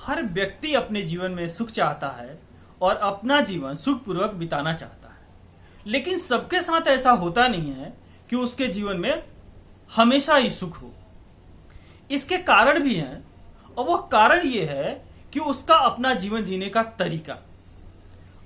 हर व्यक्ति अपने जीवन में सुख चाहता है और अपना जीवन सुखपूर्वक बिताना चाहता है, लेकिन सबके साथ ऐसा होता नहीं है कि उसके जीवन में हमेशा ही सुख हो। इसके कारण भी हैं, और वह कारण यह है कि उसका अपना जीवन जीने का तरीका।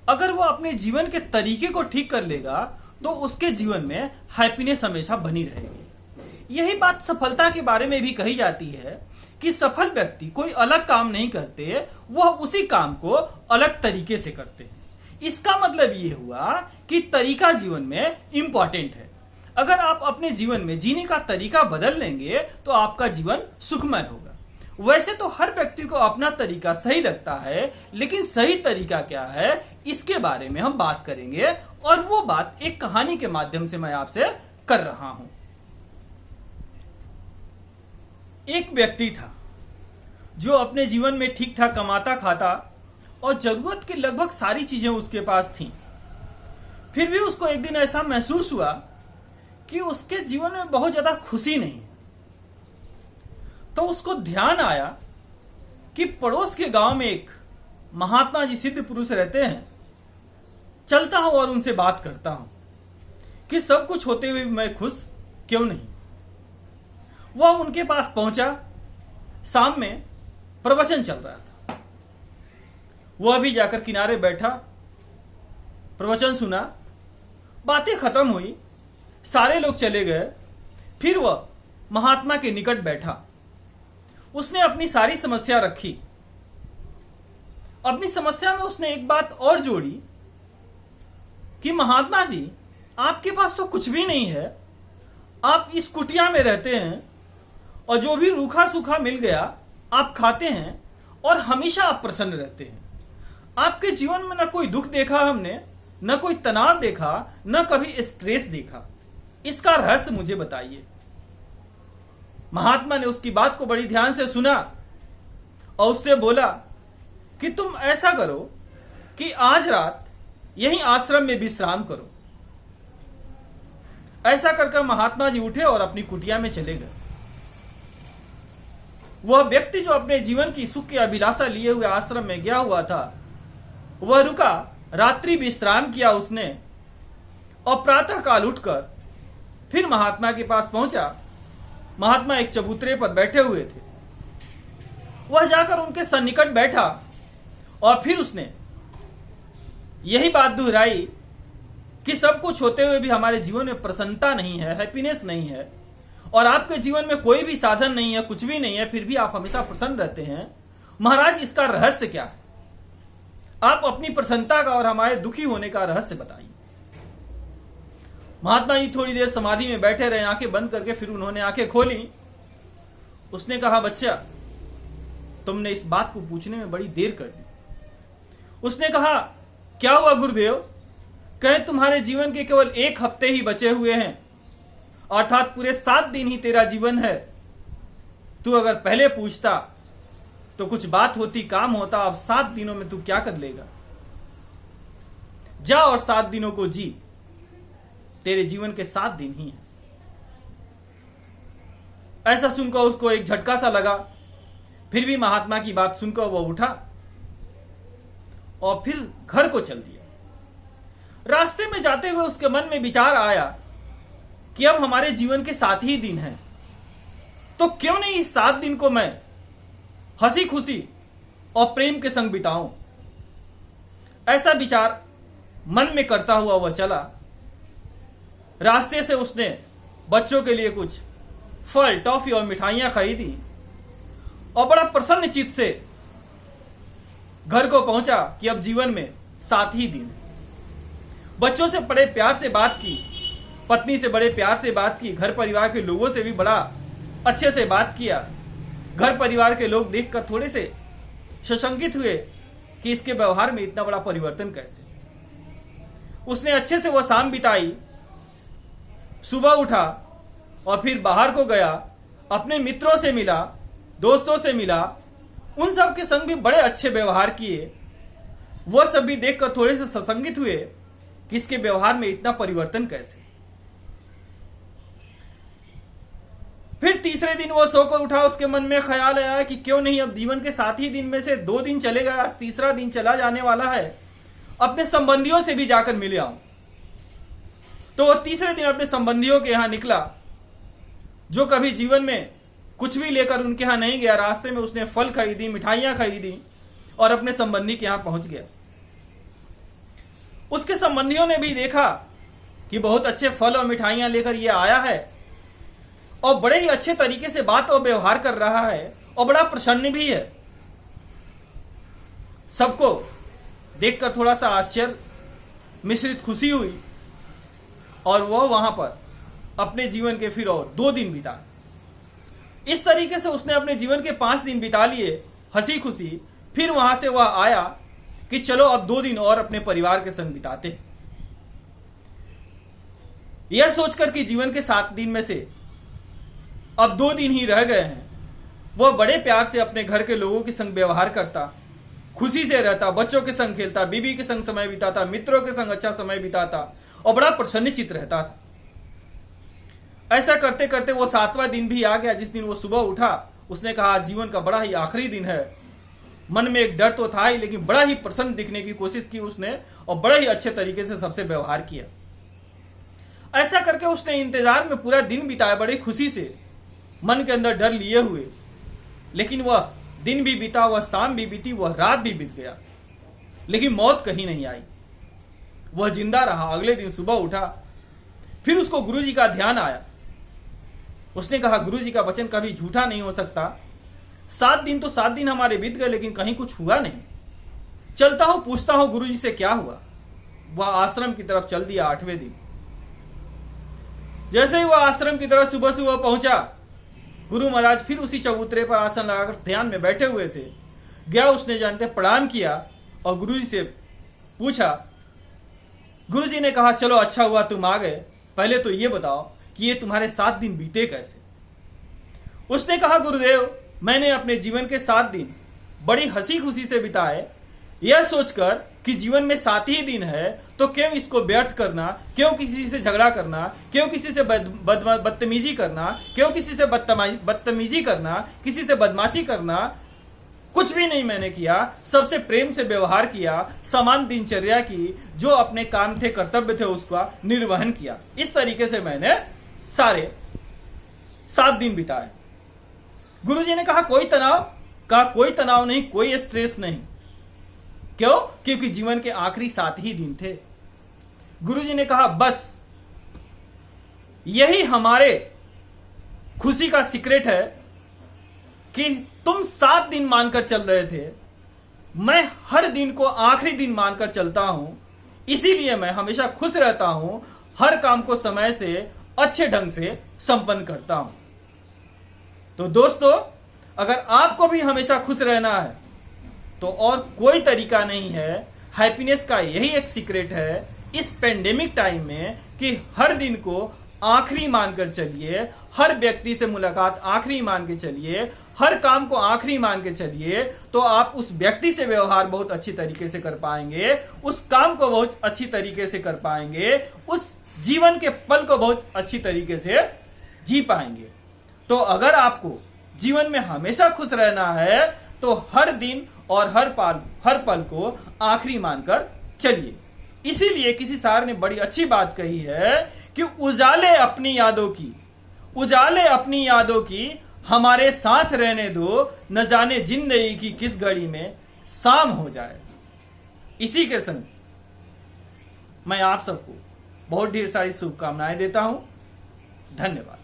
अगर वह अपने जीवन के तरीके को ठीक कर लेगा तो उसके जीवन में हैप्पीनेस हमेशा बनी रहेगी। यही बात सफलता के बारे में भी कही जाती है कि सफल व्यक्ति कोई अलग काम नहीं करते, वह उसी काम को अलग तरीके से करते हैं। इसका मतलब ये हुआ कि तरीका जीवन में इंपॉर्टेंट है। अगर आप अपने जीवन में जीने का तरीका बदल लेंगे तो आपका जीवन सुखमय होगा। वैसे तो हर व्यक्ति को अपना तरीका सही लगता है, लेकिन सही तरीका क्या है इसके बारे में हम बात करेंगे, और वो बात एक कहानी के माध्यम से मैं आपसे कर रहा हूं। एक व्यक्ति था जो अपने जीवन में ठीक ठाक कमाता खाता और जरूरत की लगभग सारी चीजें उसके पास थीं। फिर भी उसको एक दिन ऐसा महसूस हुआ कि उसके जीवन में बहुत ज्यादा खुशी नहीं है। तो उसको ध्यान आया कि पड़ोस के गांव में एक महात्मा जी सिद्ध पुरुष रहते हैं। चलता हूं और उनसे बात करता हूं कि सब कुछ होते हुए मैं खुश क्यों नहीं। वह उनके पास पहुंचा। शाम में प्रवचन चल रहा था। वह भी जाकर किनारे बैठा, प्रवचन सुना, बातें खत्म हुई, सारे लोग चले गए। फिर वह महात्मा के निकट बैठा। उसने अपनी सारी समस्या रखी। अपनी समस्या में उसने एक बात और जोड़ी कि महात्मा जी, आपके पास तो कुछ भी नहीं है। आप इस कुटिया में रहते हैं और जो भी रूखा सूखा मिल गया आप खाते हैं और हमेशा आप प्रसन्न रहते हैं। आपके जीवन में न कोई दुख देखा हमने, न कोई तनाव देखा, न कभी स्ट्रेस देखा। इसका रहस्य मुझे बताइए। महात्मा ने उसकी बात को बड़ी ध्यान से सुना और उससे बोला कि तुम ऐसा करो कि आज रात यहीं आश्रम में विश्राम करो। ऐसा करके महात्मा जी उठे और अपनी कुटिया में चले गए। वह व्यक्ति जो अपने जीवन की सुख की अभिलाषा लिए हुए आश्रम में गया हुआ था, वह रुका, रात्रि विश्राम किया उसने, और प्रातः काल उठकर फिर महात्मा के पास पहुंचा। महात्मा एक चबूतरे पर बैठे हुए थे। वह जाकर उनके सन्निकट बैठा और फिर उसने यही बात दोहराई कि सब कुछ होते हुए भी हमारे जीवन में प्रसन्नता नहीं है, हैप्पीनेस नहीं है, और आपके जीवन में कोई भी साधन नहीं है, कुछ भी नहीं है, फिर भी आप हमेशा प्रसन्न रहते हैं। महाराज, इसका रहस्य क्या है? आप अपनी प्रसन्नता का और हमारे दुखी होने का रहस्य बताइए। महात्मा जी थोड़ी देर समाधि में बैठे रहे, आंखें बंद करके। फिर उन्होंने आंखें खोली। उसने कहा, बच्चा, तुमने इस बात को पूछने में बड़ी देर कर दी। उसने कहा, क्या हुआ गुरुदेव? कहे तुम्हारे जीवन के केवल 1 हफ्ते ही बचे हुए हैं, अर्थात पूरे 7 दिन ही तेरा जीवन है। तू अगर पहले पूछता तो कुछ बात होती, काम होता। अब 7 दिनों में तू क्या कर लेगा? जा और 7 दिनों को जी। तेरे जीवन के 7 दिन ही हैं। ऐसा सुनकर उसको एक झटका सा लगा। फिर भी महात्मा की बात सुनकर वह उठा और फिर घर को चल दिया। रास्ते में जाते हुए उसके मन में विचार आया कि अब हमारे जीवन के 7 ही दिन हैं, तो क्यों नहीं इस 7 दिन को मैं हंसी खुशी और प्रेम के संग बिताऊं। ऐसा विचार मन में करता हुआ वह चला। रास्ते से उसने बच्चों के लिए कुछ फल, टॉफी और मिठाइयां खरीदी और बड़ा प्रसन्न चित्त से घर को पहुंचा कि अब जीवन में 7 ही दिन। बच्चों से बड़े प्यार से बात की, पत्नी से बड़े प्यार से बात की, घर परिवार के लोगों से भी बड़ा अच्छे से बात किया। घर परिवार के लोग देखकर थोड़े से सशंकित हुए कि इसके व्यवहार में इतना बड़ा परिवर्तन कैसे। उसने अच्छे से वह शाम बिताई। सुबह उठा और फिर बाहर को गया, अपने मित्रों से मिला, दोस्तों से मिला, उन सब के संग भी बड़े अच्छे व्यवहार किए। वह सब भी देखकर थोड़े से सशंकित हुए कि इसके व्यवहार में इतना परिवर्तन कैसे। फिर तीसरे दिन वो सोकर उठा, उसके मन में ख्याल आया कि क्यों नहीं अब जीवन के 7 ही दिन में से 2 दिन चले गए, आज तीसरा दिन चला जाने वाला है, अपने संबंधियों से भी जाकर मिले आऊं। तो वो तीसरे दिन अपने संबंधियों के यहां निकला, जो कभी जीवन में कुछ भी लेकर उनके यहां नहीं गया। रास्ते में उसने फल खरीदी, मिठाइयां खरीदी और अपने संबंधी के यहां पहुंच गया। उसके संबंधियों ने भी देखा कि बहुत अच्छे फल और मिठाइयां लेकर ये आया है और बड़े ही अच्छे तरीके से बात और व्यवहार कर रहा है और बड़ा प्रसन्न भी है। सबको देखकर थोड़ा सा आश्चर्य मिश्रित खुशी हुई और वह वहां पर अपने जीवन के फिर और 2 दिन बिता। इस तरीके से उसने अपने जीवन के 5 दिन बिता लिए हंसी खुशी। फिर वहां से वह आया कि चलो अब 2 दिन और अपने परिवार के संग बिताते। यह सोचकर कि जीवन के 7 दिन में से अब 2 दिन ही रह गए हैं, वह बड़े प्यार से अपने घर के लोगों के संग व्यवहार करता, खुशी से रहता, बच्चों के संग खेलता, बीबी के संग समय बिताता, मित्रों के संग अच्छा समय बिताता और बड़ा प्रसन्नचित्त रहता था। ऐसा करते करते वो 7वां दिन भी आ गया। जिस दिन वो सुबह उठा, उसने कहा जीवन का बड़ा ही आखिरी दिन है। मन में एक डर तो था ही, लेकिन बड़ा ही प्रसन्न दिखने की कोशिश की उसने और बड़े ही अच्छे तरीके से सबसे व्यवहार किया। ऐसा करके उसने इंतजार में पूरा दिन बिताया, बड़ी खुशी से, मन के अंदर डर लिए हुए। लेकिन वह दिन भी बीता, वह शाम भी बीती, वह रात भी बीत गया, लेकिन मौत कहीं नहीं आई। वह जिंदा रहा। अगले दिन सुबह उठा, फिर उसको गुरुजी का ध्यान आया। उसने कहा गुरुजी का वचन कभी झूठा नहीं हो सकता। 7 दिन तो 7 दिन हमारे बीत गए, लेकिन कहीं कुछ हुआ नहीं। चलता हूं, पूछता हूं गुरुजी से क्या हुआ। वह आश्रम की तरफ चल दिया 8वें दिन। जैसे ही वह आश्रम की तरफ सुबह सुबह पहुंचा, गुरु महाराज फिर उसी चबूतरे पर आसन लगाकर ध्यान में बैठे हुए थे। गया, उसने जानते प्रणाम किया और गुरुजी से पूछा। गुरुजी ने कहा चलो अच्छा हुआ तुम आ गए, पहले तो ये बताओ कि ये तुम्हारे 7 दिन बीते कैसे। उसने कहा गुरुदेव, मैंने अपने जीवन के 7 दिन बड़ी हंसी खुशी से बिताए, यह सोचकर कि जीवन में 7 ही दिन है तो क्यों इसको व्यर्थ करना, क्यों किसी से झगड़ा करना, क्यों किसी से बदतमीजी करना, क्यों किसी से बदतमीजी करना, किसी से बदमाशी करना। कुछ भी नहीं मैंने किया, सबसे प्रेम से व्यवहार किया, समान दिनचर्या की, जो अपने काम थे कर्तव्य थे उसका निर्वहन किया। इस तरीके से मैंने सारे 7 दिन बिताए। गुरुजी ने कहा कोई तनाव नहीं, कोई स्ट्रेस नहीं। क्यों? क्योंकि जीवन के आखिरी 7 ही दिन थे। गुरुजी ने कहा बस यही हमारे खुशी का सीक्रेट है कि तुम 7 दिन मानकर चल रहे थे, मैं हर दिन को आखिरी दिन मानकर चलता हूं, इसीलिए मैं हमेशा खुश रहता हूं, हर काम को समय से अच्छे ढंग से संपन्न करता हूं। तो दोस्तों, अगर आपको भी हमेशा खुश रहना है तो और कोई तरीका नहीं है। हैप्पीनेस का यही एक सीक्रेट है इस पेंडेमिक टाइम में कि हर दिन को आखिरी मानकर चलिए, हर व्यक्ति से मुलाकात आखिरी मान के चलिए, हर काम को आखिरी मान के चलिए, तो आप उस व्यक्ति से व्यवहार बहुत अच्छी तरीके से कर पाएंगे, उस काम को बहुत अच्छी तरीके से कर पाएंगे, उस जीवन के पल को बहुत अच्छी तरीके से जी पाएंगे। तो अगर आपको जीवन में हमेशा खुश रहना है तो हर दिन और हर पल को आखिरी मानकर चलिए। इसीलिए किसी सार ने बड़ी अच्छी बात कही है कि उजाले अपनी यादों की हमारे साथ रहने दो, न जाने जिंदगी की किस घड़ी में शाम हो जाए। इसी के संग मैं आप सबको बहुत ढेर सारी शुभकामनाएं देता हूं। धन्यवाद।